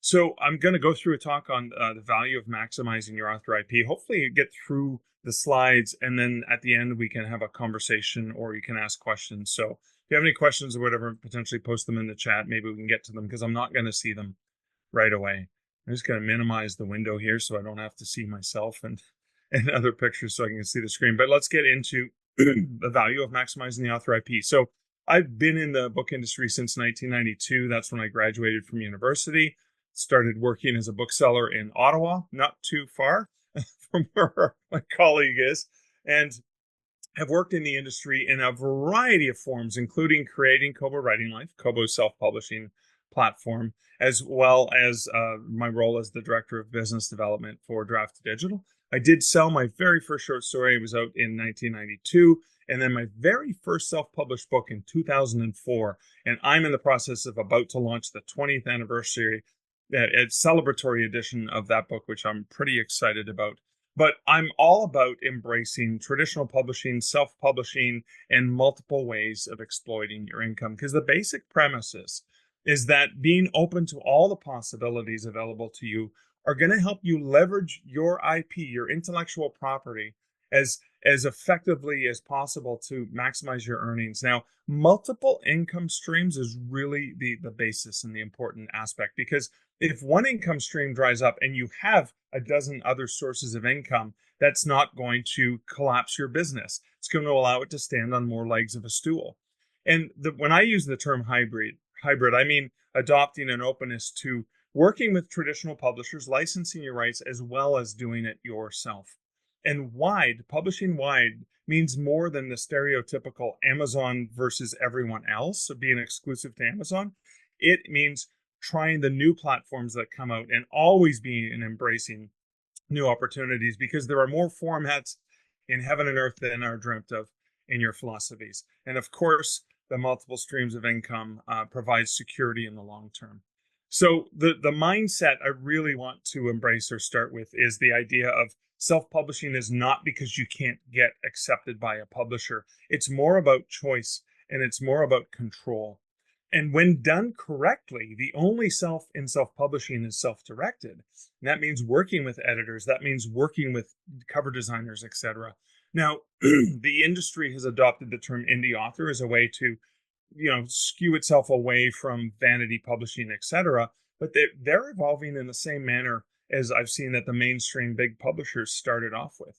So I'm going to go through a talk on the value of maximizing your author IP. Hopefully, you get through the slides, and then at the end we can have a conversation, or you can ask questions. So if you have any questions or whatever, potentially post them in the chat. Maybe we can get to them because I'm not going to see them right away. I'm just going to minimize the window here so I don't have to see myself and other pictures so I can see the screen. But let's get into the value of maximizing the author IP. So I've been in the book industry since 1992. That's when I graduated from university. Started working as a bookseller in Ottawa, not too far from where my colleague is, and have worked in the industry in a variety of forms, including creating Kobo Writing Life, Kobo's self-publishing platform, as well as my role as the Director of Business Development for Draft Digital. I did sell my very first short story. It was out in 1992, and then my very first self-published book in 2004. And I'm in the process of about to launch the 20th anniversary, a celebratory edition of that book, which I'm pretty excited about. But I'm all about embracing traditional publishing, self-publishing, and multiple ways of exploiting your income. Because the basic premise is that being open to all the possibilities available to you are going to help you leverage your IP, your intellectual property, as effectively as possible to maximize your earnings. Now, multiple income streams is really the basis and the important aspect, because if one income stream dries up and you have a dozen other sources of income, that's not going to collapse your business. It's going to allow it to stand on more legs of a stool. And when I use the term hybrid, I mean adopting an openness to working with traditional publishers, licensing your rights, as well as doing it yourself. And publishing wide means more than the stereotypical Amazon versus everyone else, so being exclusive to Amazon. It means trying the new platforms that come out and always being and embracing new opportunities, because there are more formats in heaven and earth than are dreamt of in your philosophies. And of course, the multiple streams of income provides security in the long term. So the mindset I really want to embrace or start with is the idea of self-publishing is not because you can't get accepted by a publisher. It's more about choice, and it's more about control. And when done correctly, the only self-publishing is self-directed. And that means working with editors. That means working with cover designers, etc. Now, the industry has adopted the term indie author as a way to, skew itself away from vanity publishing, etc. But they're evolving in the same manner as I've seen that the mainstream big publishers started off with.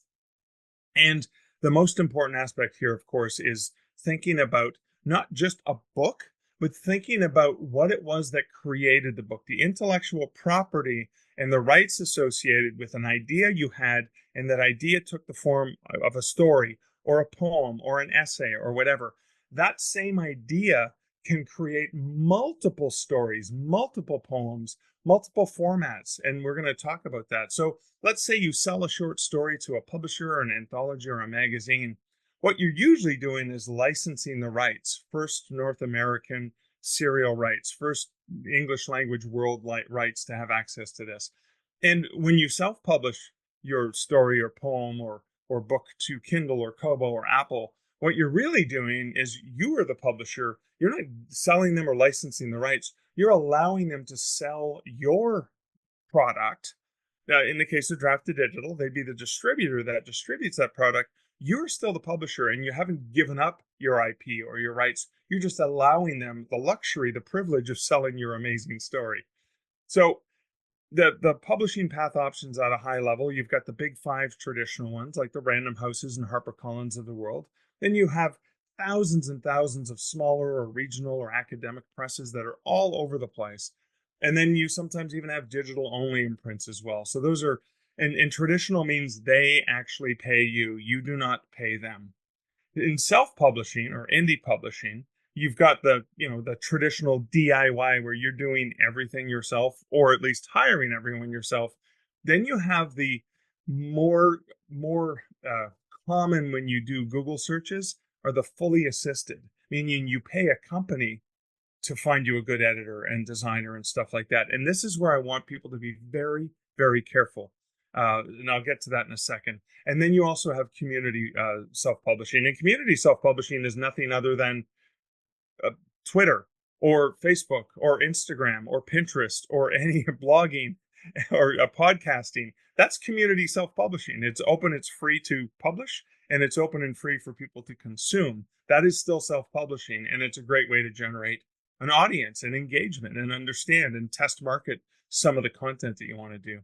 And the most important aspect here, of course, is thinking about not just a book, but thinking about what it was that created the book, the intellectual property and the rights associated with an idea you had, and that idea took the form of a story or a poem or an essay or whatever. That same idea can create multiple stories, multiple poems, multiple formats, and we're going to talk about that. So let's say you sell a short story to a publisher or an anthology or a magazine. What you're usually doing is licensing the rights, first North American serial rights, first English language world rights to have access to this. And when you self-publish your story or poem or book to Kindle or Kobo or Apple, what you're really doing is you are the publisher. You're not selling them or licensing the rights. You're allowing them to sell your product. In the case of Draft Digital, they'd be the distributor that distributes that product. You're still the publisher, and you haven't given up your IP or your rights. You're just allowing them the luxury, the privilege of selling your amazing story. So the publishing path options at a high level, you've got the big five traditional ones like the Random Houses and HarperCollins of the world. Then you have thousands and thousands of smaller or regional or academic presses that are all over the place. And then you sometimes even have digital only imprints as well. So those are, and traditional means they actually pay you. You do not pay them. In self-publishing or indie publishing, you've got the traditional DIY where you're doing everything yourself, or at least hiring everyone yourself. Then you have the more common when you do Google searches are the fully assisted, meaning you pay a company to find you a good editor and designer and stuff like that. And this is where I want people to be very, very careful. And I'll get to that in a second. And then you also have community self-publishing. And community self-publishing is nothing other than Twitter or Facebook or Instagram or Pinterest or any blogging or podcasting. That's community self-publishing. It's open, it's free to publish, and it's open and free for people to consume. That is still self-publishing, and it's a great way to generate an audience and engagement and understand and test market some of the content that you want to do.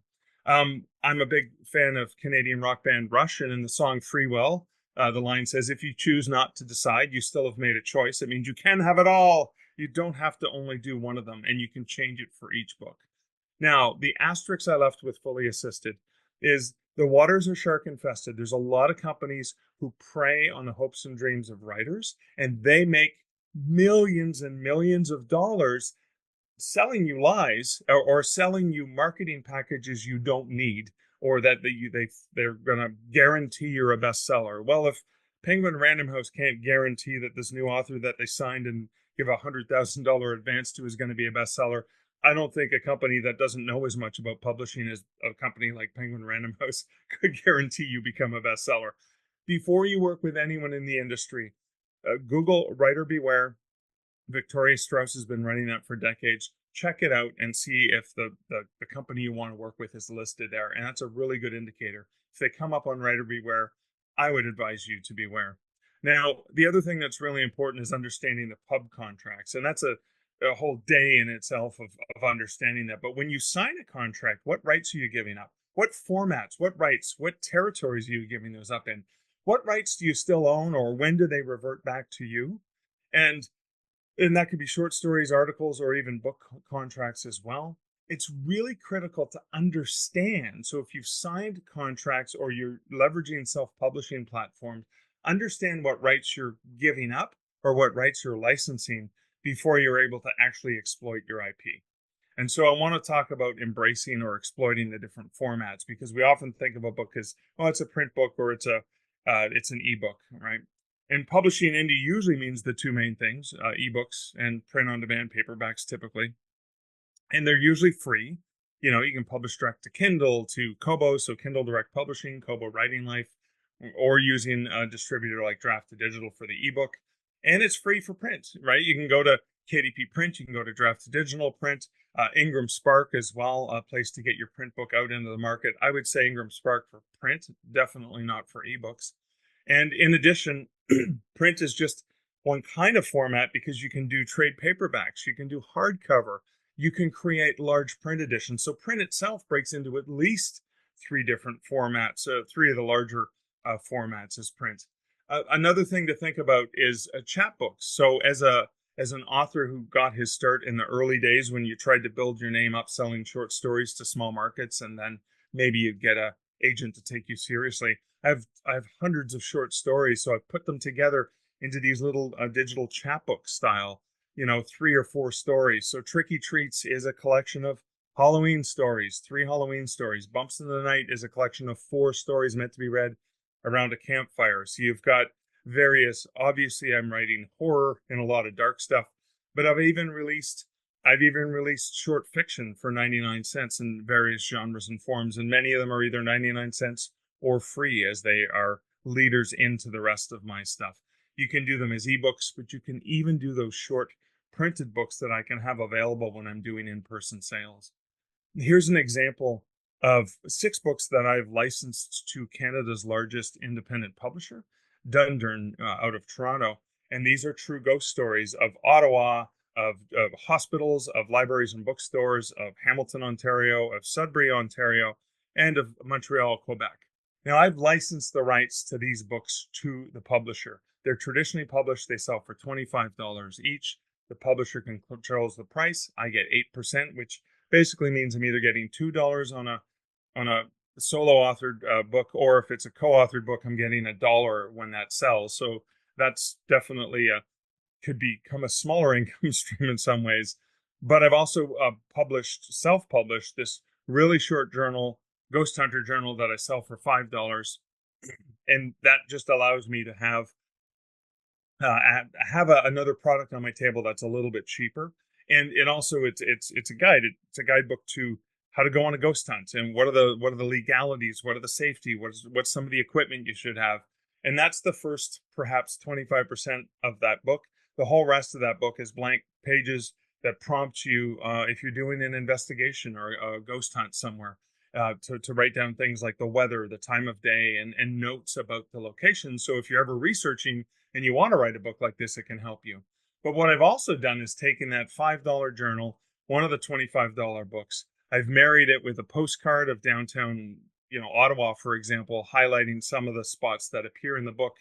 I'm a big fan of Canadian rock band Rush, and in the song Free Will, the line says, "If you choose not to decide, you still have made a choice. It means you can have it all. You don't have to only do one of them, and you can change it for each book." Now, the asterisk I left with fully assisted is the waters are shark infested. There's a lot of companies who prey on the hopes and dreams of writers, and they make millions and millions of dollars selling you lies, or selling you marketing packages you don't need, or that they're going to guarantee you're a bestseller. Well, if Penguin Random House can't guarantee that this new author that they signed and give $100,000 advance to is going to be a bestseller, I don't think a company that doesn't know as much about publishing as a company like Penguin Random House could guarantee you become a bestseller. Before you work with anyone in the industry, Google Writer Beware. Victoria Strauss has been running that for decades. Check it out and see if the company you want to work with is listed there. And that's a really good indicator. If they come up on Writer Beware, I would advise you to beware. Now, the other thing that's really important is understanding the pub contracts. And that's a whole day in itself of understanding that. But when you sign a contract, what rights are you giving up? What formats, what rights, what territories are you giving those up in? What rights do you still own, or when do they revert back to you? And that could be short stories, articles, or even book contracts as well. It's really critical to understand. So if you've signed contracts or you're leveraging self-publishing platforms, understand what rights you're giving up or what rights you're licensing before you're able to actually exploit your IP. And so I want to talk about embracing or exploiting the different formats, because we often think of a book as, oh, it's a print book or it's an ebook, right? And publishing indie usually means the two main things, ebooks and print on demand paperbacks typically. And they're usually free. You know, you can publish direct to Kindle, to Kobo, so Kindle Direct Publishing, Kobo Writing Life, or using a distributor like Draft to Digital for the ebook. And it's free for print, right? You can go to KDP Print, you can go to Draft to Digital Print, Ingram Spark as well, a place to get your print book out into the market. I would say Ingram Spark for print, definitely not for ebooks. And in addition, print is just one kind of format, because you can do trade paperbacks, you can do hardcover, you can create large print editions. So print itself breaks into at least three different formats, three of the larger formats as print. Another thing to think about is chapbooks. So as an author who got his start in the early days when you tried to build your name up selling short stories to small markets, and then maybe you'd get a agent to take you seriously. I have hundreds of short stories, so I've put them together into these little digital chapbook style, 3 or 4 stories. So Tricky Treats is a collection of Halloween stories, 3 Halloween stories. Bumps in the Night is a collection of 4 stories meant to be read around a campfire. So you've got various, obviously I'm writing horror and a lot of dark stuff, but I've even released short fiction for 99 cents in various genres and forms, and many of them are either 99 cents or free, as they are leaders into the rest of my stuff. You can do them as ebooks, but you can even do those short printed books that I can have available when I'm doing in-person sales. Here's an example of 6 books that I've licensed to Canada's largest independent publisher, Dundurn, out of Toronto. And these are true ghost stories of Ottawa, of hospitals, of libraries and bookstores, of Hamilton, Ontario, of Sudbury, Ontario, and of Montreal, Quebec. Now, I've licensed the rights to these books to the publisher. They're traditionally published. They sell for $25 each. The publisher controls the price. I get 8%, which basically means I'm either getting $2 on a solo authored book, or if it's a co-authored book, I'm getting $1 when that sells. So that's definitely could become a smaller income stream in some ways. But I've also self-published this really short journal, Ghost Hunter journal, that I sell for $5, and that just allows me to have another product on my table that's a little bit cheaper. And it also it's a guide. It's a guidebook to how to go on a ghost hunt, and what are the legalities, what are the safety, what's some of the equipment you should have. And that's the first perhaps 25% of that book. The whole rest of that book is blank pages that prompt you, if you're doing an investigation or a ghost hunt somewhere, to write down things like the weather, the time of day, and notes about the location. So if you're ever researching and you want to write a book like this, it can help you. But what I've also done is taken that $5 journal, one of the $25 books. I've married it with a postcard of downtown, Ottawa, for example, highlighting some of the spots that appear in the book.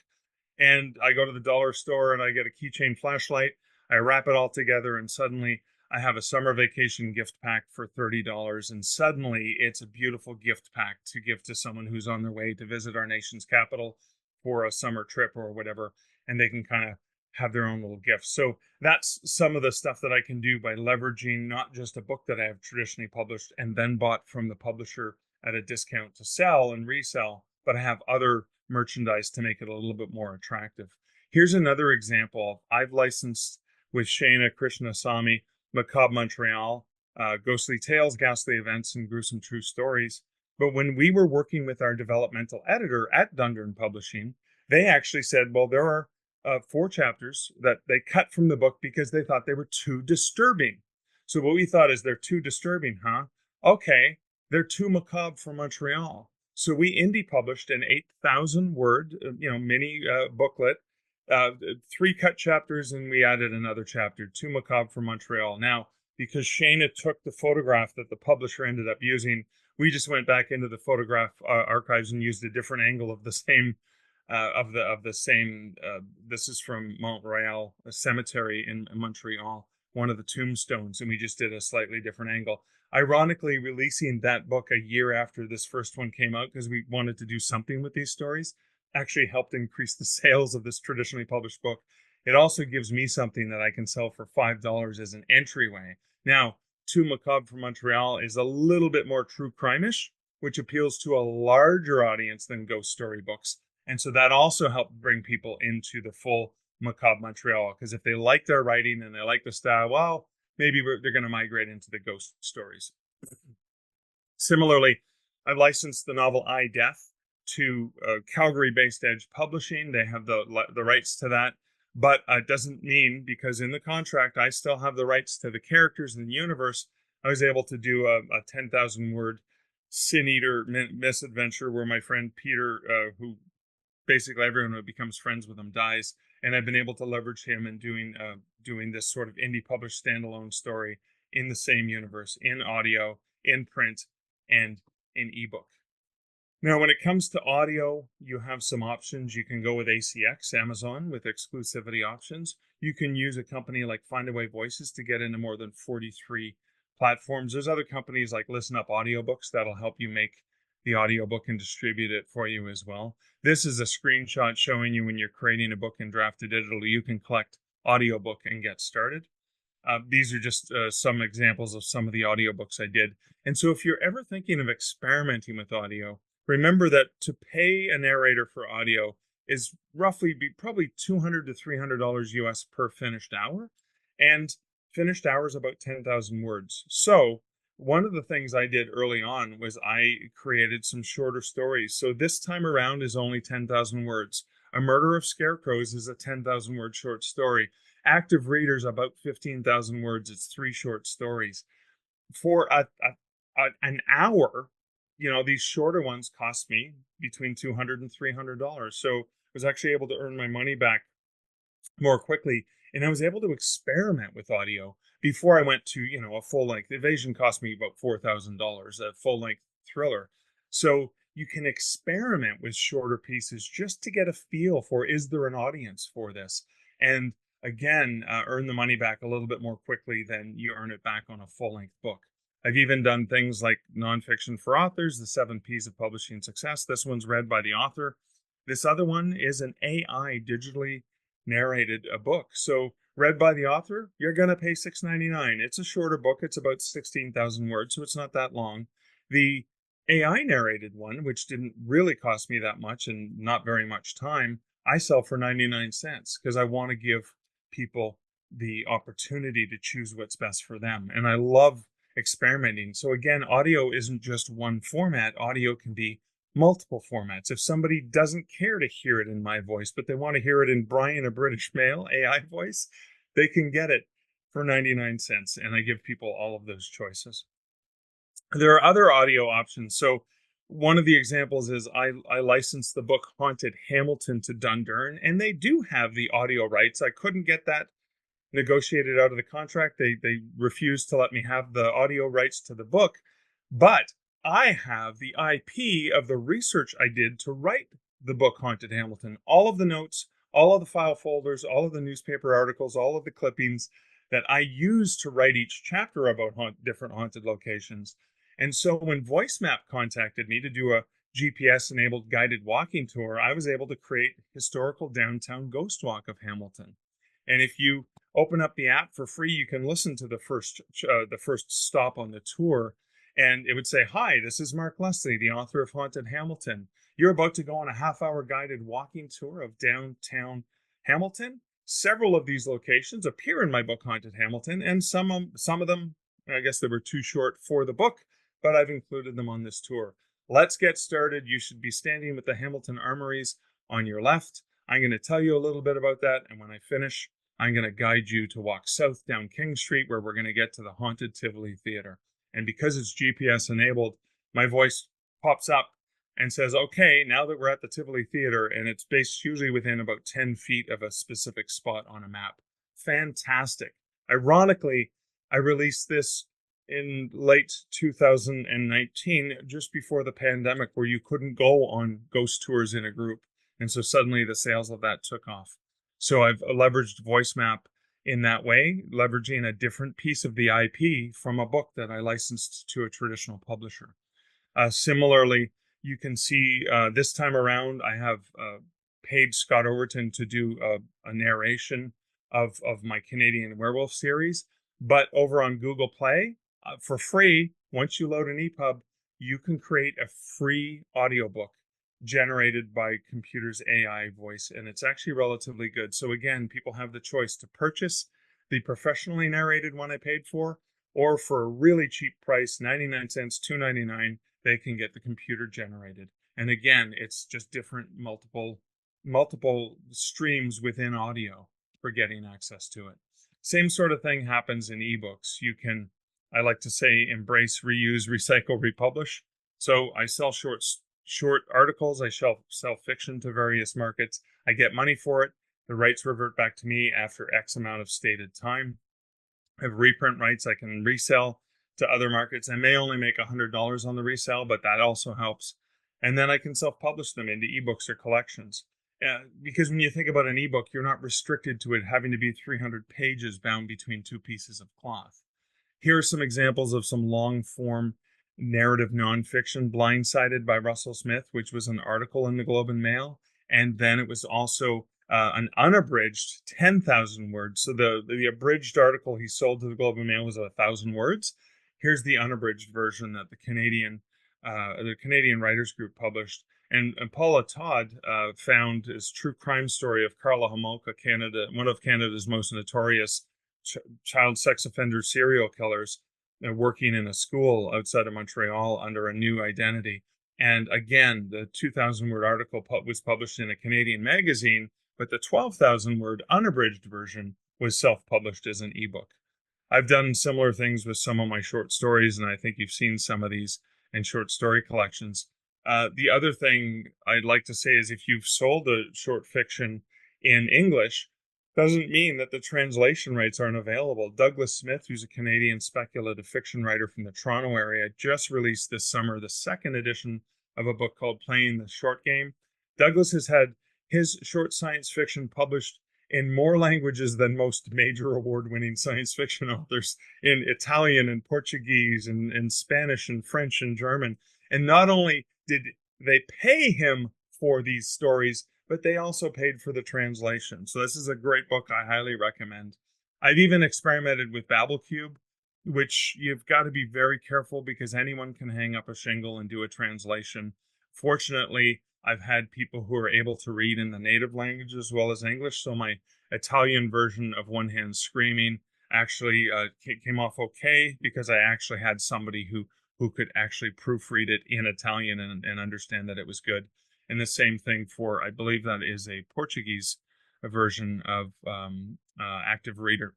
And I go to the dollar store and I get a keychain flashlight. I wrap it all together, and suddenly I have a summer vacation gift pack for $30. And suddenly it's a beautiful gift pack to give to someone who's on their way to visit our nation's capital for a summer trip or whatever. And they can kind of have their own little gifts. So that's some of the stuff that I can do by leveraging not just a book that I have traditionally published and then bought from the publisher at a discount to sell and resell, but I have other merchandise to make it a little bit more attractive. Here's another example. I've licensed with Shana Krishnasamy, Macabre Montreal, Ghostly Tales, Ghastly Events, and Gruesome True Stories. But when we were working with our developmental editor at Dundurn Publishing, they actually said, well, there are 4 chapters that they cut from the book because they thought they were too disturbing. So what we thought is, they're too disturbing, huh? Okay, they're too macabre for Montreal. So we indie published an 8,000 word, mini booklet, 3 cut chapters, and we added another chapter, Too Macabre for Montreal. Now, because Shana took the photograph that the publisher ended up using, we just went back into the photograph archives and used a different angle of the same this is from Mont Royal Cemetery in Montreal, one of the tombstones, and we just did a slightly different angle. Ironically, releasing that book a year after this first one came out, because we wanted to do something with these stories, actually helped increase the sales of this traditionally published book. It also gives me something that I can sell for $5 as an entryway. Now, Too Macabre for Montreal is a little bit more true crime-ish, which appeals to a larger audience than ghost story books. And so that also helped bring people into the full Macabre Montreal, because if they like their writing and they like the style, well, maybe they're going to migrate into the ghost stories. Similarly, I've licensed the novel I, Death to Calgary-based Edge Publishing. They have the rights to that, but it doesn't mean, because in the contract I still have the rights to the characters in the universe. I was able to do a 10,000 word Sin Eater misadventure where my friend Peter, who basically everyone who becomes friends with him dies, and I've been able to leverage him in doing this sort of indie published standalone story in the same universe, in audio, in print, and in ebook. Now, when it comes to audio, you have some options. You can go with ACX, Amazon, with exclusivity options. You can use a company like Findaway Voices to get into more than 43 platforms. There's other companies like Listen Up Audiobooks that'll help you make the audiobook and distribute it for you as well. This is a screenshot showing you when you're creating a book in Draft to Digital, you can collect audiobook and get started. These are just some examples of some of the audiobooks I did. And so if you're ever thinking of experimenting with audio, remember that to pay a narrator for audio is probably $200 to $300 US per finished hour. And finished hour is about 10,000 words. So one of the things I did early on was I created some shorter stories. So this time around is only 10,000 words. A Murder of Scarecrows is a 10,000 word short story. Active Readers, about 15,000 words. It's 3 short stories. For an hour, these shorter ones cost me between $200 and $300. So I was actually able to earn my money back more quickly. And I was able to experiment with audio before I went to, a full-length. Evasion cost me about $4,000, a full-length thriller. So you can experiment with shorter pieces just to get a feel for, is there an audience for this? And again, earn the money back a little bit more quickly than you earn it back on a full-length book. I've even done things like nonfiction for authors, the 7 P's of Publishing Success. This one's read by the author. This other one is an AI digitally narrated a book. So read by the author, you're going to pay $6.99. It's a shorter book. It's about 16,000 words, so it's not that long. The AI narrated one, which didn't really cost me that much and not very much time, I sell for 99 cents because I want to give people the opportunity to choose what's best for them. And I love experimenting. So again, audio isn't just one format. Audio can be multiple formats. If somebody doesn't care to hear it in my voice, but they want to hear it in Brian, a British male AI voice, they can get it for 99 cents. And I give people all of those choices. There are other audio options. So one of the examples is I licensed the book Haunted Hamilton to Dundurn, and they do have the audio rights. I couldn't get that negotiated out of the contract. They refused to let me have the audio rights to the book, but I have the IP of the research I did to write the book Haunted Hamilton. All of the notes, all of the file folders, all of the newspaper articles, all of the clippings that I used to write each chapter about different haunted locations. And so when VoiceMap contacted me to do a GPS enabled guided walking tour, I was able to create historical downtown ghost walk of Hamilton. And if you open up the app for free, you can listen to the first stop on the tour, and it would say, "Hi, this is Mark Leslie, the author of Haunted Hamilton. You're about to go on a half-hour guided walking tour of downtown Hamilton. Several of these locations appear in my book Haunted Hamilton, and some of them, I guess they were too short for the book, but I've included them on this tour. Let's get started. You should be standing with the Hamilton Armories on your left. I'm going to tell you a little bit about that, and when I finish, I'm going to guide you to walk south down King Street, where we're going to get to the haunted Tivoli Theater." And because it's GPS enabled, my voice pops up and says, "Okay, now that we're at the Tivoli Theater," and it's based usually within about 10 feet of a specific spot on a map. Fantastic. Ironically, I released this in late 2019, just before the pandemic, where you couldn't go on ghost tours in a group. And so suddenly the sales of that took off. So I've leveraged VoiceMap in that way, leveraging a different piece of the IP from a book that I licensed to a traditional publisher. Similarly, you can see this time around, I have paid Scott Overton to do a narration of my Canadian Werewolf series. But over on Google Play, for free, once you load an EPUB, you can create a free audiobook generated by computer's AI voice, and it's actually relatively good. So again, people have the choice to purchase the professionally narrated one I paid for, or for a really cheap price, 99 cents, $2.99, they can get the computer generated. And again, it's just different multiple streams within audio for getting access to it. Same sort of thing happens in eBooks. You can, I like to say, embrace, reuse, recycle, republish. So I sell short articles. I sell fiction to various markets. I get money for it. The rights revert back to me after X amount of stated time. I have reprint rights I can resell to other markets. I may only make $100 on the resale, but that also helps. And then I can self-publish them into ebooks or collections. Because when you think about an ebook, you're not restricted to it having to be 300 pages bound between two pieces of cloth. Here are some examples of some long-form narrative nonfiction, Blindsided by Russell Smith, which was an article in the Globe and Mail. And then it was also an unabridged 10,000 words. So the abridged article he sold to the Globe and Mail was 1,000 words. Here's the unabridged version that the Canadian Writers Group published. And Paula Todd found his true crime story of Karla Homolka, one of Canada's most notorious child sex offender serial killers, working in a school outside of Montreal under a new identity. And again, the 2,000-word article was published in a Canadian magazine, but the 12,000-word unabridged version was self-published as an ebook. I've done similar things with some of my short stories, and I think you've seen some of these in short story collections. The other thing I'd like to say is if you've sold a short fiction in English, doesn't mean that the translation rights aren't available. Douglas Smith, who's a Canadian speculative fiction writer from the Toronto area, just released this summer the second edition of a book called Playing the Short Game. Douglas has had his short science fiction published in more languages than most major award-winning science fiction authors, in Italian and Portuguese and Spanish and French and German. And not only did they pay him for these stories, but they also paid for the translation. So this is a great book I highly recommend. I've even experimented with BabbleCube, which you've got to be very careful because anyone can hang up a shingle and do a translation. Fortunately, I've had people who are able to read in the native language as well as English. So my Italian version of One Hand Screaming actually came off okay because I actually had somebody who who could actually proofread it in Italian and understand that it was good. And the same thing for, I believe that is a Portuguese version of Active Reader.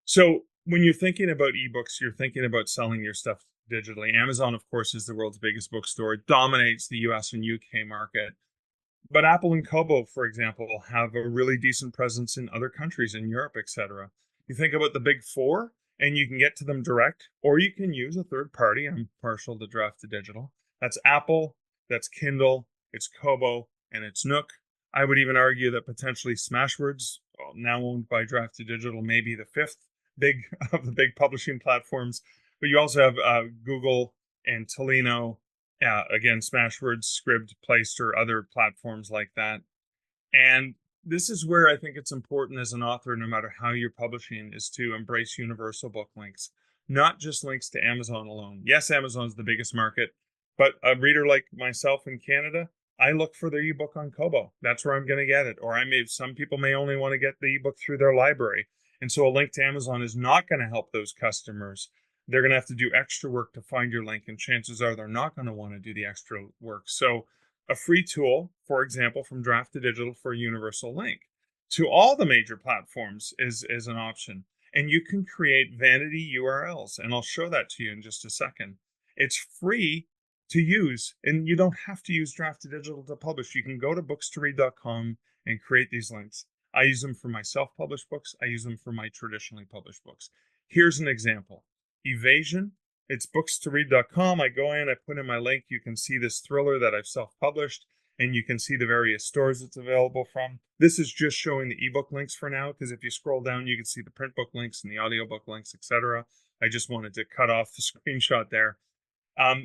So when you're thinking about ebooks, you're thinking about selling your stuff digitally. Amazon, of course, is the world's biggest bookstore. It dominates the US and UK market. But Apple and Kobo, for example, have a really decent presence in other countries in Europe, etc. You think about the big four, and you can get to them direct, or you can use a third party. I'm partial to draft to digital. That's Apple, that's Kindle, it's Kobo, and it's Nook. I would even argue that potentially Smashwords, now owned by Draft to Digital, may be the fifth big of the big publishing platforms. But you also have Google and Tolino, again, Smashwords, Scribd, Playster, other platforms like that. And this is where I think it's important as an author, no matter how you're publishing, is to embrace universal book links, not just links to Amazon alone. Yes, Amazon's the biggest market, but a reader like myself in Canada, I look for their ebook on Kobo. That's where I'm going to get it. Or some people may only want to get the ebook through their library. And so a link to Amazon is not going to help those customers. They're going to have to do extra work to find your link, and chances are they're not going to want to do the extra work. So a free tool, for example, from Draft to Digital for a universal link to all the major platforms is an option. And you can create vanity URLs, and I'll show that to you in just a second. It's free to use, and you don't have to use Draft to Digital to publish. You can go to bookstoread.com and create these links. I use them for my self-published books. I use them for my traditionally published books. Here's an example. Evasion. It's bookstoread.com. I go in, I put in my link. You can see this thriller that I've self-published, and you can see the various stores it's available from. This is just showing the ebook links for now, because if you scroll down, you can see the print book links and the audiobook links, etc. I just wanted to cut off the screenshot there.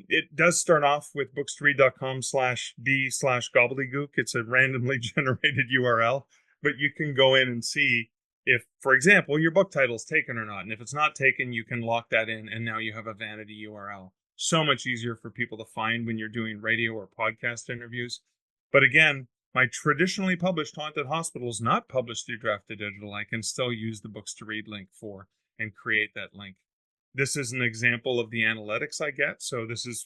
It does start off with bookstoread.com/b/gobbledygook. It's a randomly generated URL, but you can go in and see if, for example, your book title is taken or not. And if it's not taken, you can lock that in, and now you have a vanity URL. So much easier for people to find when you're doing radio or podcast interviews. But again, my traditionally published Haunted Hospital is not published through Draft to Digital. I can still use the Books to Read link for and create that link. This is an example of the analytics I get. So this is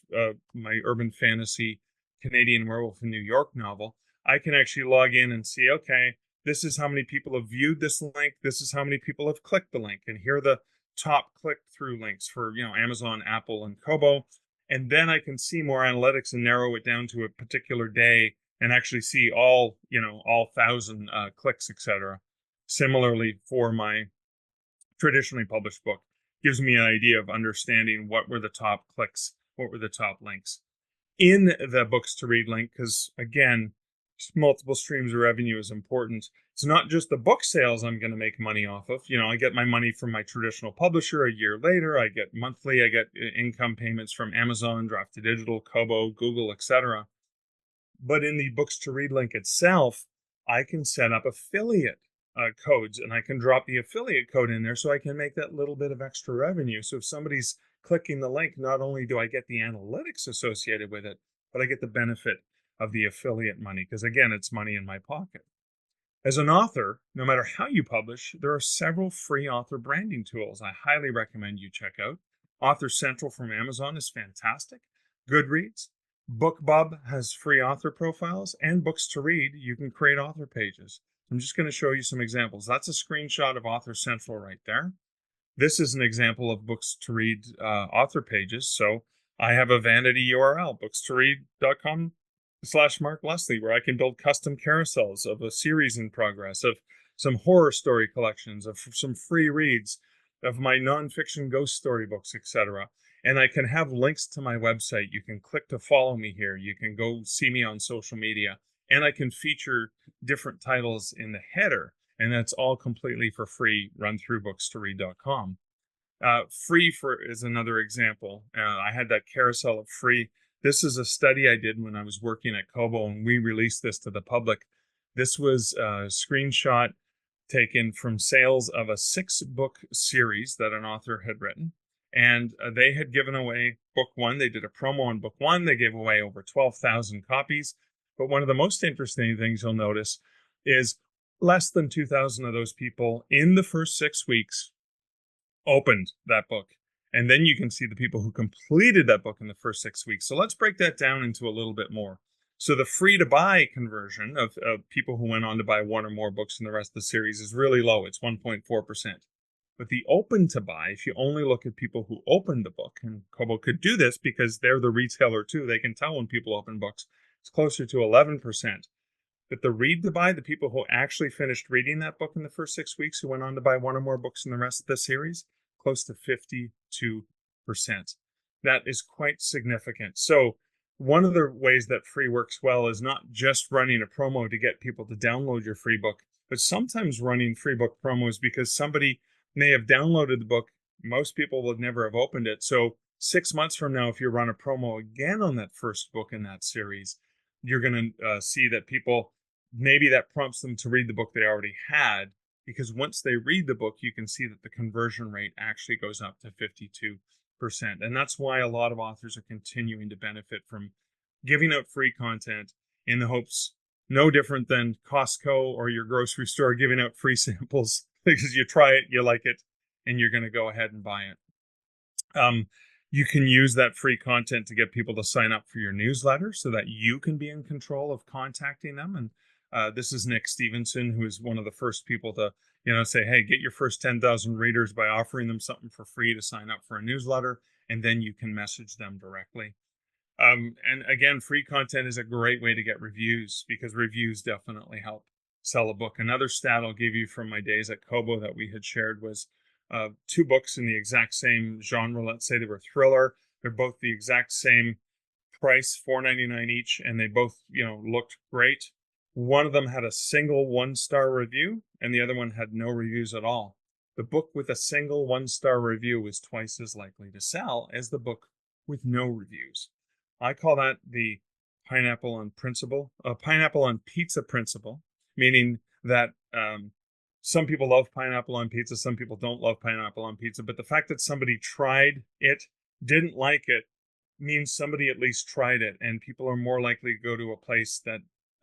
my urban fantasy Canadian Werewolf in New York novel. I can actually log in and see, okay, this is how many people have viewed this link. This is how many people have clicked the link. And here are the top click-through links for Amazon, Apple, and Kobo. And then I can see more analytics and narrow it down to a particular day and actually see all 1,000 clicks, etc. Similarly, for my traditionally published book, gives me an idea of understanding what were the top clicks, what were the top links. In the Books to Read link, because again, multiple streams of revenue is important. It's not just the book sales I'm going to make money off of. I get my money from my traditional publisher a year later. I get monthly, I get income payments from Amazon, Draft to Digital, Kobo, Google, etc. But in the Books to Read link itself, I can set up affiliate codes, and I can drop the affiliate code in there so I can make that little bit of extra revenue. So if somebody's clicking the link, not only do I get the analytics associated with it, but I get the benefit of the affiliate money, because again, it's money in my pocket. As an author, no matter how you publish, there are several free author branding tools I highly recommend you check out. Author Central from Amazon is fantastic. Goodreads, BookBub has free author profiles, and Books to Read, you can create author pages. I'm just going to show you some examples. That's a screenshot of Author Central right there. This is an example of Books to Read author pages. So I have a vanity URL, bookstoread.com/Mark Leslie, where I can build custom carousels of a series in progress, of some horror story collections, of some free reads, of my nonfiction ghost story books, etc. And I can have links to my website. You can click to follow me here. You can go see me on social media. And I can feature different titles in the header. And that's all completely for free, run through bookstoread.com. Free is another example. I had that carousel of free. This is a study I did when I was working at Kobo, and we released this to the public. This was a screenshot taken from sales of a 6-book series that an author had written. And they had given away book one. They did a promo on book one. They gave away over 12,000 copies. But one of the most interesting things you'll notice is less than 2,000 of those people in the first 6 weeks opened that book. And then you can see the people who completed that book in the first 6 weeks. So let's break that down into a little bit more. So the free to buy conversion of people who went on to buy one or more books in the rest of the series is really low. It's 1.4%. But the open to buy, if you only look at people who opened the book, and Kobo could do this because they're the retailer too, they can tell when people open books, it's closer to 11%. But the read to buy, the people who actually finished reading that book in the first 6 weeks, who went on to buy one or more books in the rest of the series, close to 52%. That is quite significant. So one of the ways that free works well is not just running a promo to get people to download your free book, but sometimes running free book promos because somebody may have downloaded the book. Most people would never have opened it. So 6 months from now, if you run a promo again on that first book in that series, you're going to see that people, maybe that prompts them to read the book they already had, because once they read the book, you can see that the conversion rate actually goes up to 52%. And that's why a lot of authors are continuing to benefit from giving out free content in the hopes, no different than Costco or your grocery store giving out free samples, because you try it, you like it, and you're going to go ahead and buy it. You can use that free content to get people to sign up for your newsletter so that you can be in control of contacting them. And this is Nick Stevenson, who is one of the first people to, say, hey, get your first 10,000 readers by offering them something for free to sign up for a newsletter, and then you can message them directly. And again, free content is a great way to get reviews, because reviews definitely help sell a book. Another stat I'll give you from my days at Kobo that we had shared was 2 books in the exact same genre. Let's say they were thriller. They're both the exact same price, $4.99 each, and they both, looked great. One of them had a single 1-star review, and the other one had no reviews at all. The book with a single 1-star review was twice as likely to sell as the book with no reviews. I call that the pineapple on pizza principle, meaning that some people love pineapple on pizza, some people don't love pineapple on pizza, but the fact that somebody tried it, didn't like it, means somebody at least tried it, and people are more likely to go to a place that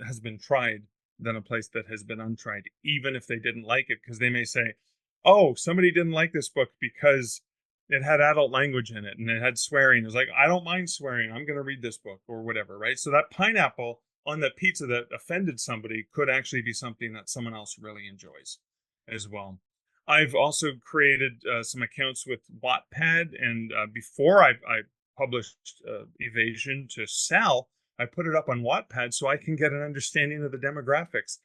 has been tried than a place that has been untried, even if they didn't like it, because they may say, oh, somebody didn't like this book because it had adult language in it and it had swearing. It's like, I don't mind swearing, I'm going to read this book, or whatever, right? So that pineapple on the pizza that offended somebody could actually be something that someone else really enjoys as well. I've also created some accounts with Wattpad, and before I published Evasion to sell, I put it up on Wattpad so I can get an understanding of the demographics.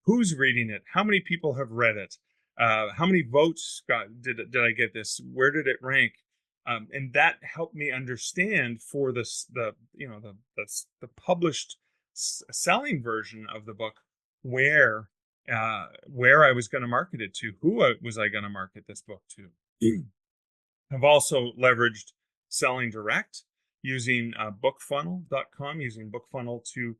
Who's reading it? How many people have read it? How many votes did I get this? Where did it rank? And that helped me understand for the published selling version of the book where I was going to market it to, who was I going to market this book to. I've also leveraged selling direct using bookfunnel.com, using Bookfunnel to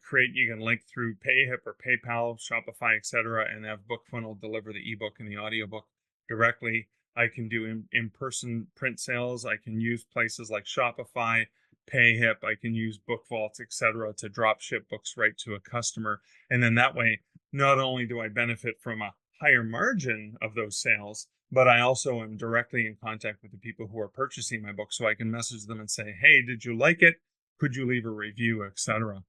create. You can link through PayHip or PayPal, Shopify, etc., and have Bookfunnel deliver the ebook and the audiobook directly. I can do in-person print sales. I can use places like Shopify, PayHip. I can use BookVault, etc., to drop ship books right to a customer. And then that way, not only do I benefit from a higher margin of those sales, but I also am directly in contact with the people who are purchasing my book, so I can message them and say, hey, did you like it? Could you leave a review, etc.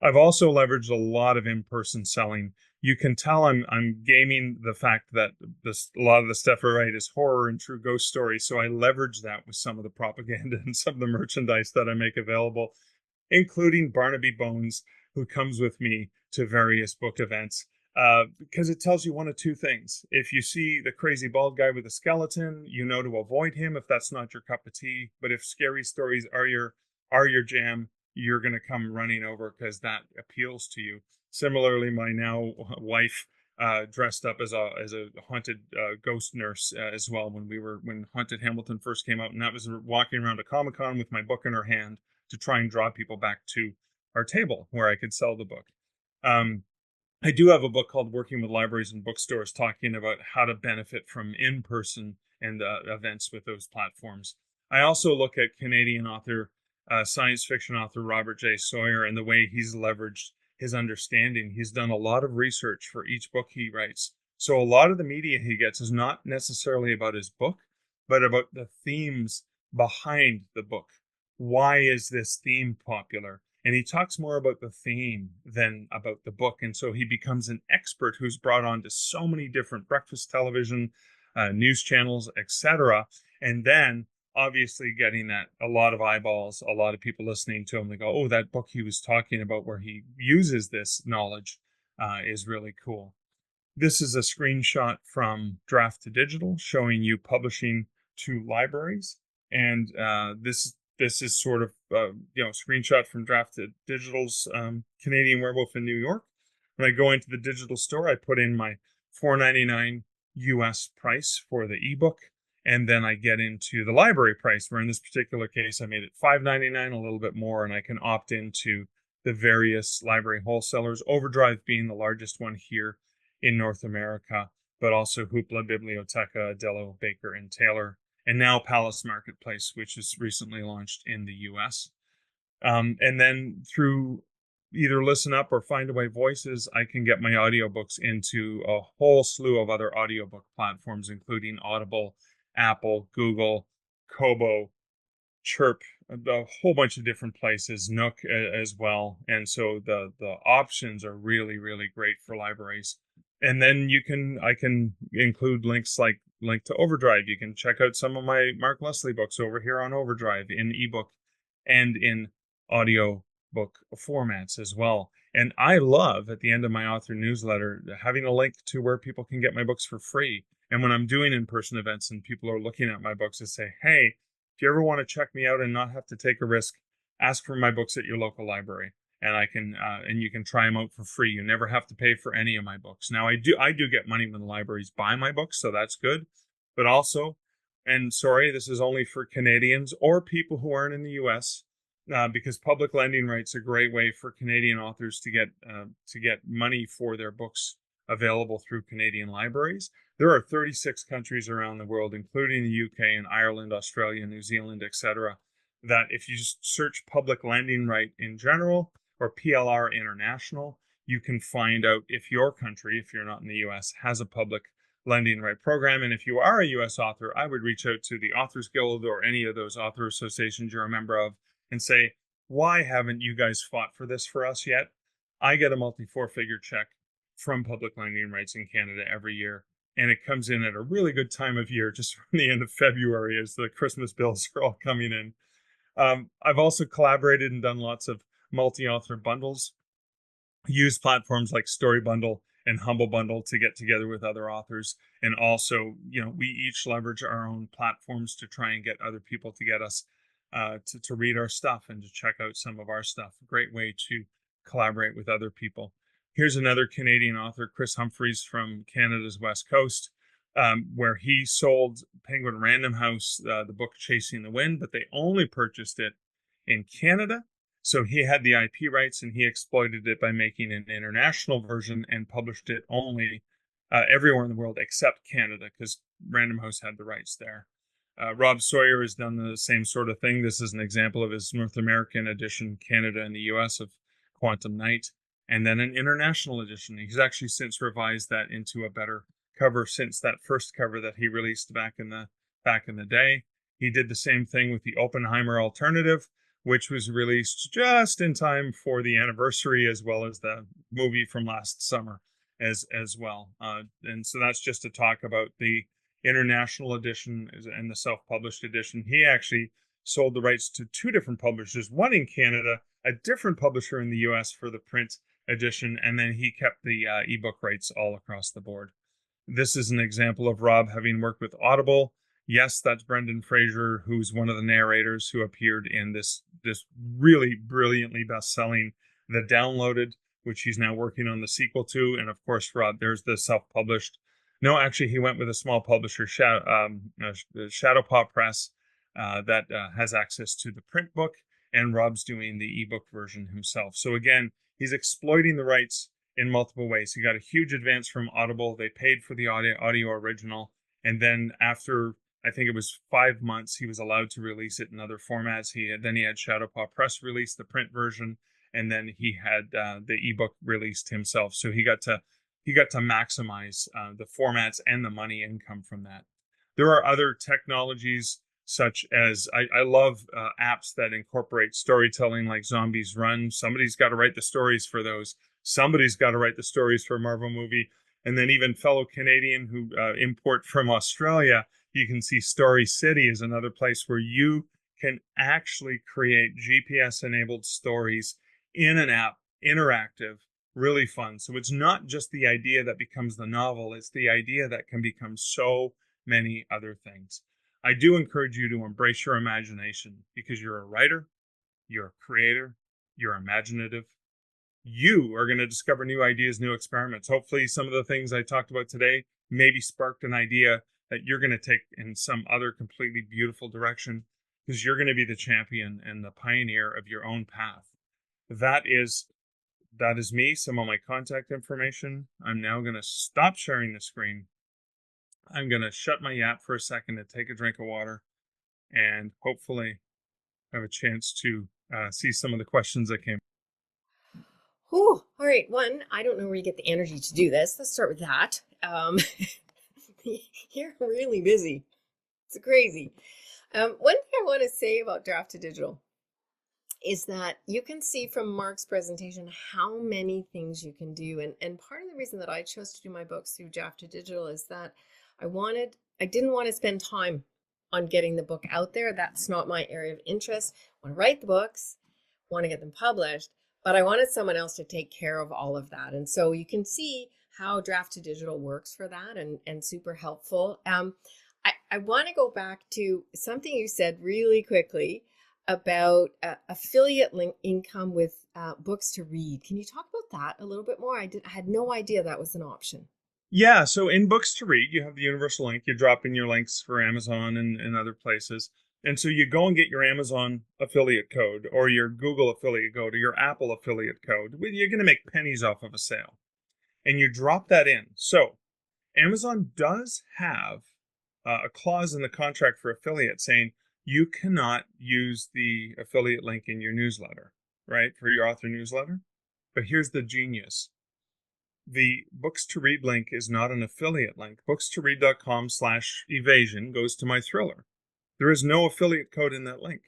I've also leveraged a lot of in-person selling. You can tell I'm gaming the fact that a lot of the stuff I write is horror and true ghost stories, so I leverage that with some of the propaganda and some of the merchandise that I make available, including Barnaby Bones, who comes with me to various book events. Because it tells you one of two things. If you see the crazy bald guy with a skeleton, you know to avoid him if that's not your cup of tea. But if scary stories are your jam, you're going to come running over because that appeals to you. Similarly, my now wife dressed up as a haunted ghost nurse as well when Haunted Hamilton first came out, and that was walking around a Comic-Con with my book in her hand to try and draw people back to our table where I could sell the book. I do have a book called Working with Libraries and Bookstores, talking about how to benefit from in-person and events with those platforms. I also look at Canadian author, science fiction author Robert J. Sawyer, and the way he's leveraged his understanding. He's done a lot of research for each book he writes. So a lot of the media he gets is not necessarily about his book, but about the themes behind the book. Why is this theme popular? And he talks more about the theme than about the book. And so he becomes an expert who's brought on to so many different breakfast television, news channels, etc. And then obviously getting that a lot of eyeballs, a lot of people listening to him. They go, oh, that book he was talking about where he uses this knowledge is really cool. This is a screenshot from Draft to Digital showing you publishing to libraries. And this is sort of screenshot from Draft to Digital's Canadian Werewolf in New York. When I go into the digital store, I put in my $4.99 US price for the ebook, and then I get into the library price, where in this particular case I made it $5.99, a little bit more, and I can opt into the various library wholesalers, Overdrive being the largest one here in North America, but also Hoopla, Biblioteca, Adello, Baker, and Taylor, and now Palace Marketplace, which is recently launched in the US. And then through either Listen Up or Findaway Voices, I can get my audiobooks into a whole slew of other audiobook platforms, including Audible, Apple, Google, Kobo, Chirp, a whole bunch of different places, Nook as well. And so the options are really, really great for libraries. And then I can include links like link to Overdrive. You can check out some of my Mark Leslie books over here on Overdrive in ebook and in audio book formats as well. And I love at the end of my author newsletter having a link to where people can get my books for free. And when I'm doing in-person events and people are looking at my books, I say, hey, if you ever want to check me out and not have to take a risk, ask for my books at your local library, and I can and you can try them out for free. You never have to pay for any of my books. Now I do get money when the libraries buy my books, so that's good. But also, and sorry, this is only for Canadians or people who aren't in the U.S. Because public lending rights are a great way for Canadian authors to get money for their books available through Canadian libraries. There are 36 countries around the world, including the UK and Ireland, Australia, New Zealand, etc., that if you just search public lending right in general or PLR International, you can find out if your country, if you're not in the US, has a public lending right program. And if you are a US author, I would reach out to the Authors Guild or any of those author associations you're a member of and say, why haven't you guys fought for this for us yet? I get a multi-four-figure check from public lending rights in Canada every year, and it comes in at a really good time of year, just from the end of February as the Christmas bills are all coming in. I've also collaborated and done lots of multi-author bundles, used platforms like Story Bundle and Humble Bundle to get together with other authors. And also, we each leverage our own platforms to try and get other people to get us to read our stuff and to check out some of our stuff. A great way to collaborate with other people. Here's another Canadian author, Chris Humphreys from Canada's West Coast, where he sold Penguin Random House, the book Chasing the Wind, but they only purchased it in Canada. So he had the IP rights and he exploited it by making an international version and published it only everywhere in the world except Canada, because Random House had the rights there. Rob Sawyer has done the same sort of thing. This is an example of his North American edition, Canada and the US, of Quantum Night, and then an international edition. He's actually since revised that into a better cover since that first cover that he released back in the day. He did the same thing with the Oppenheimer alternative, which was released just in time for the anniversary, as well as the movie from last summer as well. And so that's just to talk about the international edition and the self-published edition. He actually sold the rights to two different publishers, one in Canada, a different publisher in the US for the print edition, and then he kept the ebook rights all across the board. This is an example of Rob having worked with Audible. Yes, that's Brendan Fraser, who's one of the narrators who appeared in this really brilliantly best-selling The Downloaded, which he's now working on the sequel to. And of course, Rob, there's the self-published. No, actually, he went with a small publisher, Shadowpaw Press, that has access to the print book, and Rob's doing the ebook version himself. So again, he's exploiting the rights in multiple ways. He got a huge advance from Audible. They paid for the audio original, and then after I think it was 5 months, he was allowed to release it in other formats. He had Shadowpaw Press release the print version, and then he had the ebook released himself. So he got to maximize the formats and the money income from that. There are other technologies such as I love apps that incorporate storytelling like Zombies Run. Somebody's got to write the stories for those. Somebody's got to write the stories for a Marvel movie. And then even fellow Canadian who import from Australia, you can see Story City is another place where you can actually create GPS-enabled stories in an app, interactive, really fun. So it's not just the idea that becomes the novel, it's the idea that can become so many other things. I do encourage you to embrace your imagination because you're a writer, you're a creator, you're imaginative. You are going to discover new ideas, new experiments. Hopefully, some of the things I talked about today maybe sparked an idea that you're going to take in some other completely beautiful direction because you're going to be the champion and the pioneer of your own path. That is me, some of my contact information. I'm now going to stop sharing the screen. I'm going to shut my app for a second and take a drink of water and hopefully have a chance to see some of the questions that came. Whew. All right. One, I don't know where you get the energy to do this. Let's start with that. You're really busy. It's crazy. One thing I want to say about Draft to Digital is that you can see from Mark's presentation how many things you can do. And part of the reason that I chose to do my books through Draft to Digital is that I didn't want to spend time on getting the book out there. That's not my area of interest. I want to write the books, want to get them published, but I wanted someone else to take care of all of that. And so you can see how Draft to Digital works for that and super helpful. I want to go back to something you said really quickly about affiliate link income with books to read. Can you talk about that a little bit more? I had no idea that was an option. Yeah, so in Books to Read, you have the universal link. You drop in your links for Amazon and other places. And so you go and get your Amazon affiliate code or your Google affiliate code or your Apple affiliate code. You're going to make pennies off of a sale. And you drop that in. So Amazon does have a clause in the contract for affiliate saying you cannot use the affiliate link in your newsletter, right? For your author newsletter. But here's the genius. The Books to Read link is not an affiliate link. Bookstoread.com/evasion goes to my thriller. There is no affiliate code in that link.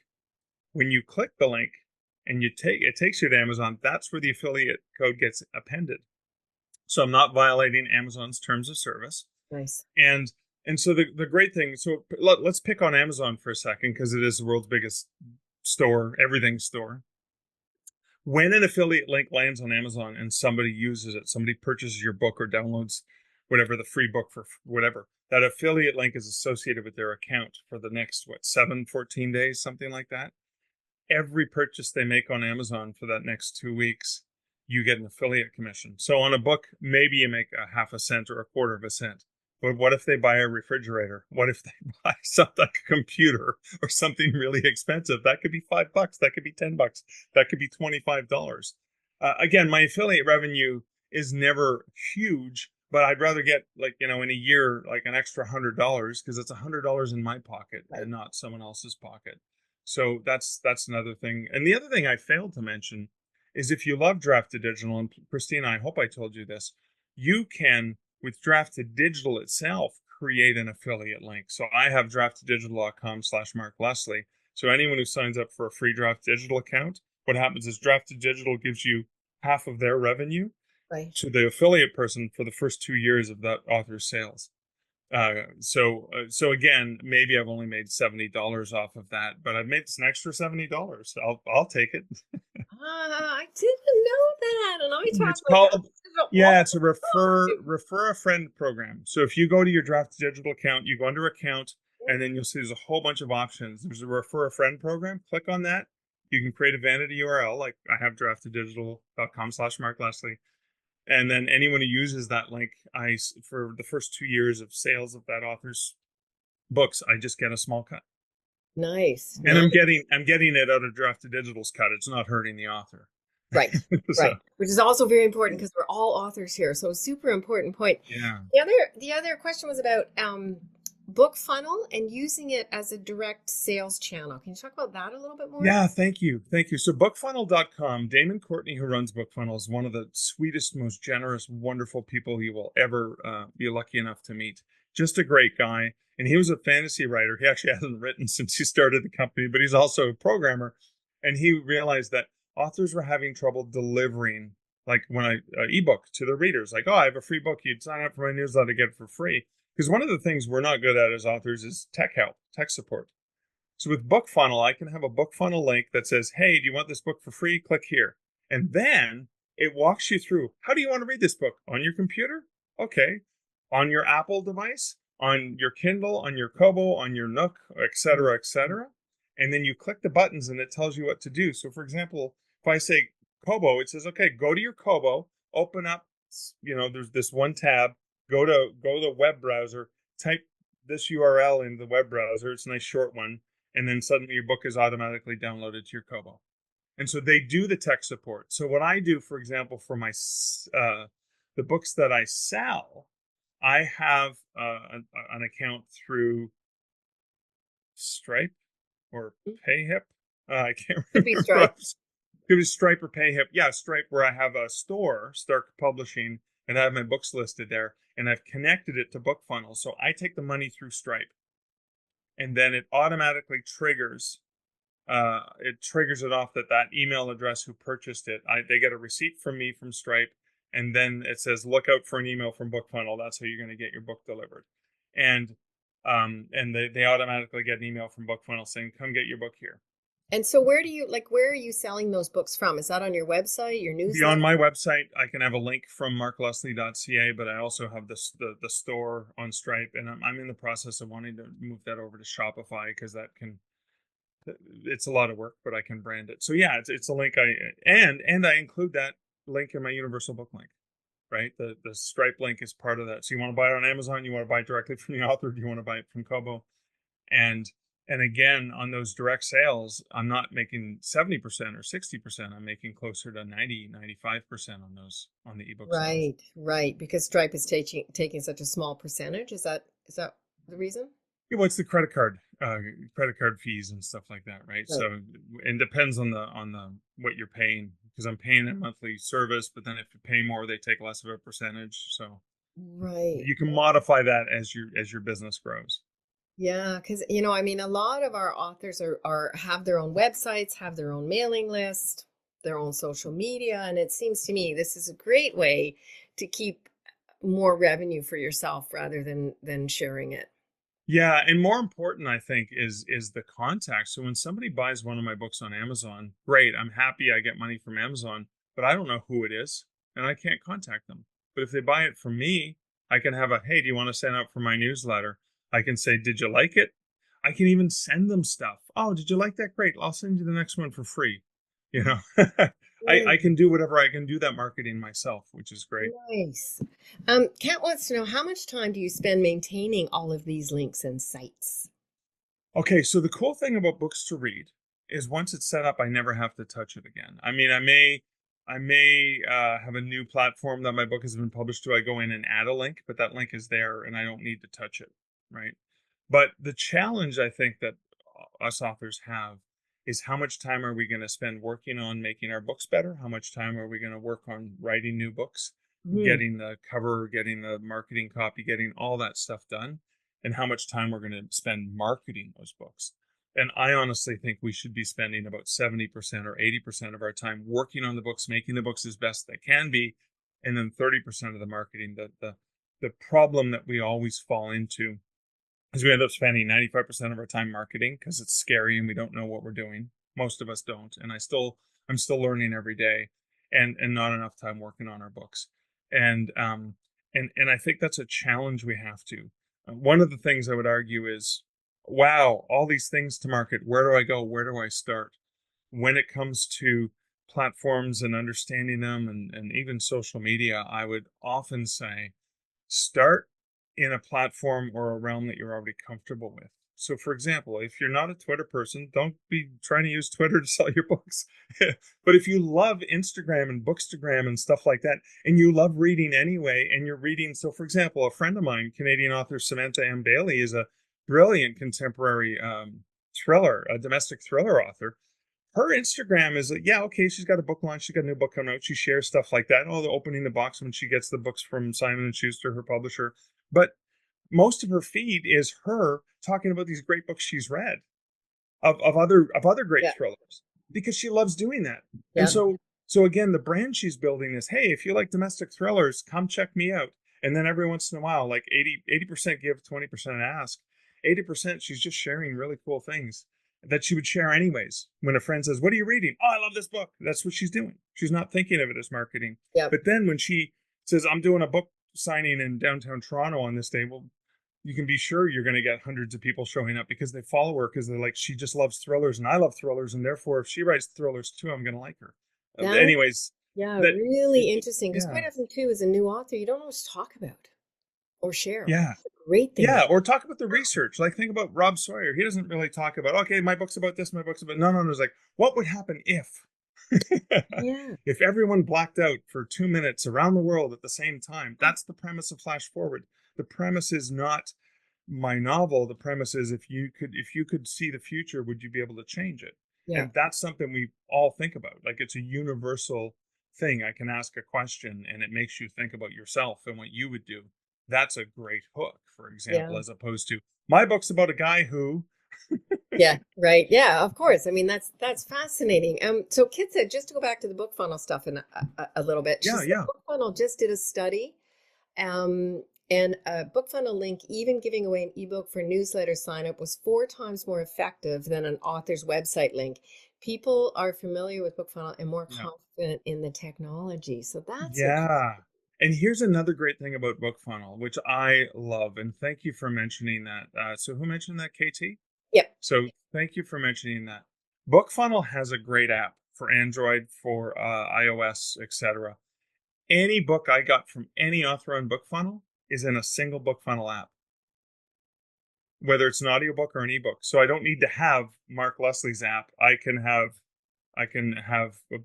When you click the link and it takes you to Amazon, that's where the affiliate code gets appended. So I'm not violating Amazon's terms of service. Nice. And so the great thing, so let's pick on Amazon for a second because it is the world's biggest store, everything store. When an affiliate link lands on Amazon and somebody uses it, somebody purchases your book or downloads whatever the free book for whatever, that affiliate link is associated with their account for the next, 14 days, something like that. Every purchase they make on Amazon for that next 2 weeks, you get an affiliate commission. So on a book, maybe you make a half a cent or a quarter of a cent. But what if they buy a refrigerator? What if they buy something like a computer or something really expensive? That could be $5. That could be $10. That could be $25. Again, my affiliate revenue is never huge, but I'd rather get in a year, like an extra $100 because it's $100 in my pocket and not someone else's pocket. So that's another thing. And the other thing I failed to mention is if you love Draft to Digital, and Christina, I hope I told you this, you can, with Draft to Digital itself, create an affiliate link. So I have drafttodigital.com/Mark Leslie. So anyone who signs up for a free Draft Digital account, what happens is Draft to Digital gives you half of their revenue to the affiliate person for the first 2 years of that author's sales. So again, maybe I've only made $70 off of that, but I've made an extra $70. I'll take it. I didn't know that, and I talk It's about called it's a refer a friend program. So if you go to your Draft Digital account, you go under account, and then you'll see there's a whole bunch of options. There's a refer a friend program. Click on that. You can create a vanity URL, like I have drafttodigital.com/Mark Leslie. And then anyone who uses that link, for the first 2 years of sales of that author's books, I just get a small cut. Nice. And I'm getting it out of Draft to Digital's cut. It's not hurting the author. Right. Right. Which is also very important because we're all authors here. So super important point. Yeah. The other question was about book funnel and using it as a direct sales channel. Can you talk about that a little bit more? Yeah, thank you. So bookfunnel.com, Damon Courtney, who runs BookFunnel, is one of the sweetest, most generous, wonderful people you will ever be lucky enough to meet. just a great guy. And he was a fantasy writer. He actually hasn't written since he started the company, but he's also a programmer. And he realized that authors were having trouble delivering, like when I ebook to the readers, like, oh, I have a free book. You'd sign up for my newsletter to get it for free. Because one of the things we're not good at as authors is tech help, tech support. So with BookFunnel, I can have a BookFunnel link that says, hey, do you want this book for free? Click here. And then it walks you through, how do you want to read this book? On your computer? Okay. On your Apple device? On your Kindle? On your Kobo? On your Nook? Et cetera, et cetera. And then you click the buttons and it tells you what to do. So for example, if I say Kobo, it says, okay, go to your Kobo, open up, there's this one tab, go to the web browser, type this URL in the web browser. It's a nice short one. And then suddenly your book is automatically downloaded to your Kobo. And so they do the tech support. So what I do, for example, for my the books that I sell, I have an account through Stripe or PayHip. I can't Could be remember. Stripe. It was Stripe or PayHip. Yeah, Stripe, where I have a store, Stark Publishing, and I have my books listed there, and I've connected it to BookFunnel. So I take the money through Stripe, and then it automatically triggers. It off that email address who purchased it. They get a receipt from me from Stripe, and then it says look out for an email from BookFunnel. That's how you're going to get your book delivered, and they automatically get an email from BookFunnel saying come get your book here. And so where are you selling those books from? Is that on your website, your newsletter? Beyond my website, I can have a link from markleslie.ca, but I also have the store on Stripe, and I'm in the process of wanting to move that over to Shopify because it's a lot of work, but I can brand it. So yeah, it's a link and I include that link in my universal book link, right? The Stripe link is part of that. So you want to buy it on Amazon, you want to buy it directly from the author, do you want to buy it from Kobo? And again, on those direct sales, I'm not making 70% or 60%. I'm making closer to 90, 95% on the ebook sales. Right. Because Stripe is taking such a small percentage. Is that the reason? Yeah, what's the credit card fees and stuff like that, right? So it depends on the what you're paying, because I'm paying a monthly service, but then if you pay more, they take less of a percentage. So you can modify that as your business grows. Yeah, because I mean, a lot of our authors have their own websites, have their own mailing list, their own social media, and it seems to me this is a great way to keep more revenue for yourself rather than sharing it. Yeah, and more important, I think, is the contact. So when somebody buys one of my books on Amazon, great, I'm happy I get money from Amazon, but I don't know who it is, and I can't contact them. But if they buy it from me, I can have hey, do you want to sign up for my newsletter? I can say, did you like it? I can even send them stuff. Oh, did you like that? Great, I'll send you the next one for free. I can do whatever. I can do that marketing myself, which is great. Nice. Kat wants to know, how much time do you spend maintaining all of these links and sites? Okay, so the cool thing about Books to Read is once it's set up, I never have to touch it again. I mean, I may have a new platform that my book has been published to. I go in and add a link, but that link is there, and I don't need to touch it, right? But the challenge I think that us authors have is how much time are we going to spend working on making our books better? How much time are we going to work on writing new books, getting the cover, getting the marketing copy, getting all that stuff done? And how much time we're going to spend marketing those books. And I honestly think we should be spending about 70% or 80% of our time working on the books, making the books as best they can be, and then 30% of the marketing. The problem that we always fall into is we end up spending 95% of our time marketing because it's scary and we don't know what we're doing. Most of us don't. And I'm still learning every day, and not enough time working on our books. And I think that's a challenge we have to. One of the things I would argue is, wow, all these things to market. Where do I go? Where do I start? When it comes to platforms and understanding them, and even social media, I would often say, start in a platform or a realm that you're already comfortable with. So, for example, if you're not a Twitter person, don't be trying to use Twitter to sell your books. But if you love Instagram and Bookstagram and stuff like that, and you love reading anyway, and you're reading, so for example, a friend of mine, Canadian author Samantha M. Bailey, is a brilliant contemporary a domestic thriller author. Her Instagram is okay, she's got a book launch, she's got a new book coming out, she shares stuff like that. Oh, the opening the box when she gets the books from Simon & Schuster, her publisher. But most of her feed is her talking about these great books she's read of other great Yeah. thrillers, because she loves doing that. And Yeah. so again, the brand she's building is, hey, if you like domestic thrillers, come check me out. And then every once in a while, like 80% give, 20% ask. 80% she's just sharing really cool things that she would share anyways. When a friend says, what are you reading? Oh, I love this book. That's what she's doing. She's not thinking of it as marketing. Yeah. But then when she says, I'm doing a book signing in downtown Toronto on this day, well, you can be sure you're going to get hundreds of people showing up because they follow her, because they're like, she just loves thrillers and I love thrillers, and therefore if she writes thrillers too, I'm going to like her. That Anyways, Yeah, that really interesting. Because yeah, quite often too, as a new author, you don't always talk about or share. yeah, That's a great thing. yeah. Or talk about the research. Like, think about Rob Sawyer. He doesn't really talk about, okay, my book's about this, my book's about, no, no, no. It's like, what would happen if Yeah. if everyone blacked out for 2 minutes around the world at the same time? That's the premise of Flash Forward. The premise is not my novel. The premise is, if you could see the future, would you be able to change it? Yeah. And that's something we all think about. Like, it's a universal thing. I can ask a question and it makes you think about yourself and what you would do. That's a great hook, for example, Yeah. as opposed to, my book's about a guy who. Yeah. Right. Yeah. Of course. I mean, that's fascinating. So Kit said, just to go back to the book funnel stuff in a little bit. She Yeah, said yeah. book funnel just did a study. And a book funnel link, even giving away an ebook for newsletter sign up, was 4 times more effective than an author's website link. People are familiar with book funnel and more Yeah. confident in the technology. So that's interesting. Yeah. And here's another great thing about BookFunnel, which I love. And thank you for mentioning that. So who mentioned that, KT? Yep. So thank you for mentioning that. BookFunnel has a great app for Android, for iOS, etc. Any book I got from any author on BookFunnel is in a single BookFunnel app, whether it's an audiobook or an ebook. So I don't need to have Mark Leslie's app. I can have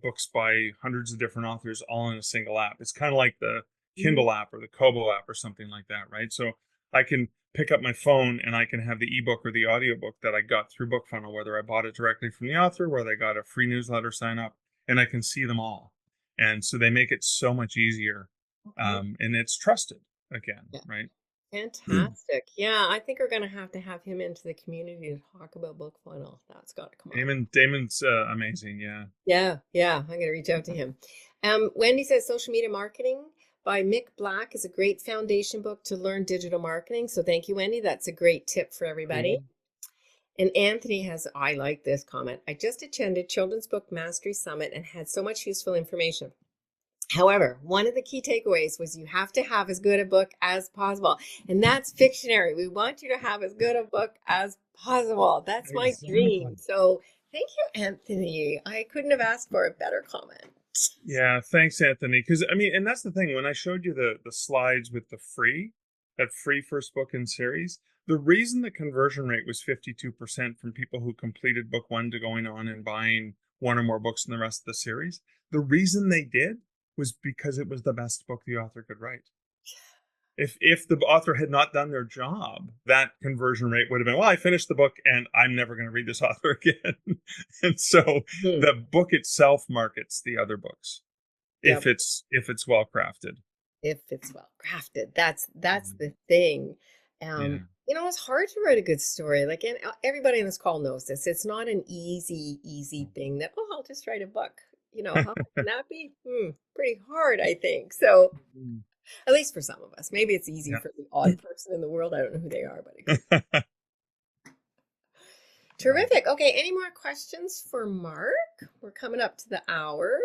books by hundreds of different authors all in a single app. It's kind of like the Mm. Kindle app or the Kobo app or something like that, right? So I can pick up my phone and I can have the ebook or the audiobook that I got through BookFunnel, whether I bought it directly from the author, whether I got a free newsletter sign up, and I can see them all. And so they make it so much easier. Okay. And it's trusted again, Yeah. right? Fantastic. Yeah, I think we're going to have him into the community to talk about book funnel. That's got to come up. Damon's amazing. Yeah. Yeah, yeah, I'm going to reach out to him. Wendy says Social Media Marketing by Mick Black is a great foundation book to learn digital marketing. So thank you, Wendy. That's a great tip for everybody. Cool. And Anthony has, I like this comment. I just attended Children's Book Mastery Summit and had so much useful information. However, one of the key takeaways was you have to have as good a book as possible. And that's Fictionary. We want you to have as good a book as possible. That's my dream. Exactly. So thank you, Anthony. I couldn't have asked for a better comment. Yeah, thanks, Anthony. Because I mean, and that's the thing. When I showed you the slides with that free first book in series, the reason the conversion rate was 52% from people who completed book one to going on and buying one or more books in the rest of the series, the reason they did was because it was the best book the author could write. If the author had not done their job, that conversion rate would have been, well, I finished the book and I'm never going to read this author again. And so Hmm. the book itself markets the other books Yep. if it's well crafted. If it's well crafted, that's the thing. Yeah. It's hard to write a good story. Like, and everybody on this call knows this. It's not an easy thing that, oh, I'll just write a book. How hard can that be? Pretty hard, I think. So, at least for some of us. Maybe it's easy Yeah. for the odd person in the world. I don't know who they are, but it could. Terrific. Okay, any more questions for Mark? We're coming up to the hour.